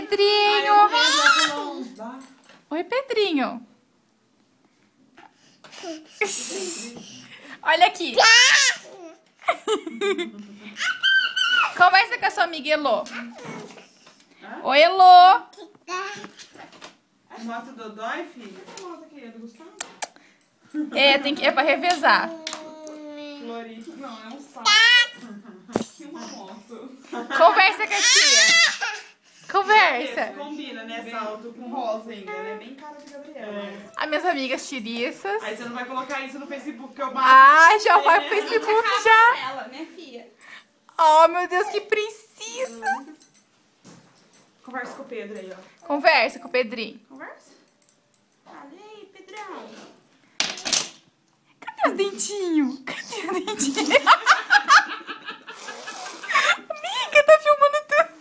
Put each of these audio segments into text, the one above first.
Pedrinho! Dá. Oi, Pedrinho! Olha aqui! Conversa com a sua amiga Elô. Oi, Elô! Mostra o Dodói, filho. Mostra aqui, é do Gustavo. É pra revezar. Florista. Não, é um saco. E uma moto. Conversa com a tia. Conversa. Combina, né? Salto com rosa ainda, né? Bem cara de Gabriela. As minhas amigas tiriças. Aí você não vai colocar isso no Facebook que eu bato. Ah, já vai pro Facebook já. Ela, né, filha? Oh, meu Deus, que princesa. Conversa com o Pedro aí, ó. Conversa com o Pedrinho. Conversa? Fala, ei, Pedrão. Cadê os dentinhos? Cadê os dentinhos? Amiga, tá filmando tudo.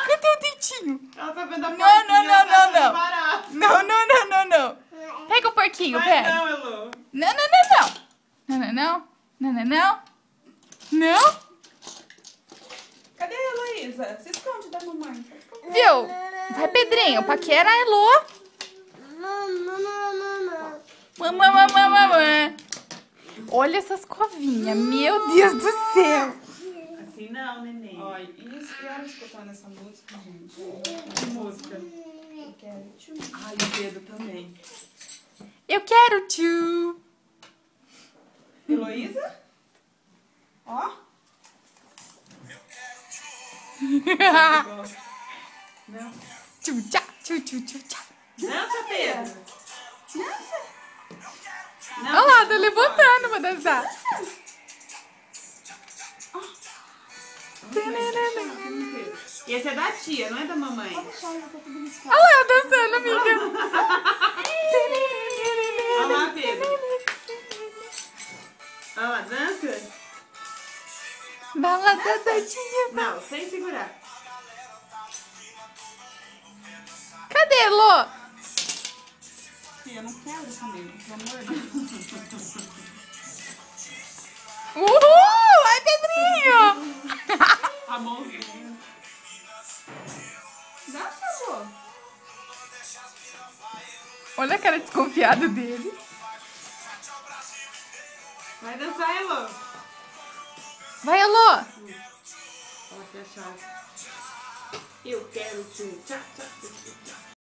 Cadê o dentinho? Ela tá vendo a Não, porquinha, não, não, ela tá não, não. achando barato. Não, não, não, não, não. Pega o porquinho, Vai pega. não, Elô. Não, não, não, não. Não, não, não. Não, não, não. Não? Cadê a Heloísa? Se esconde da mamãe. Viu? Vai, Pedrinho. Paquera a Elô. Mamãe, mamãe, mamãe. Olha essas covinhas. Meu Deus do céu. Assim não, neném. Olha, isso que ela escutando essa música, gente. Que música. Eu quero te Ai, o Pedro também. Eu quero tchu. Heloísa? Ó. Não. Tchu, tchá, tchu, tchu, tchu, tchá. Dança, Pedro. Dança. Não, Olha lá, tá Pedro, não levantando pra dançar. pode. E esse é da tia, não é da mamãe. Olha lá, eu dançando, amiga. Olha lá, Pedro. Olha lá, dança. Balada doidinha. Não, sem segurar. Cadê, Elô? Tia, eu não quero comigo, pelo amor de Deus. Uhul! Vai, Pedrinho! A mãozinha. Dança, amor. Olha a cara desconfiada dele. Vai dançar, Elô. Vai, Elô! Olha que a chave. Eu quero te tchá, tchá, tchá, tchá.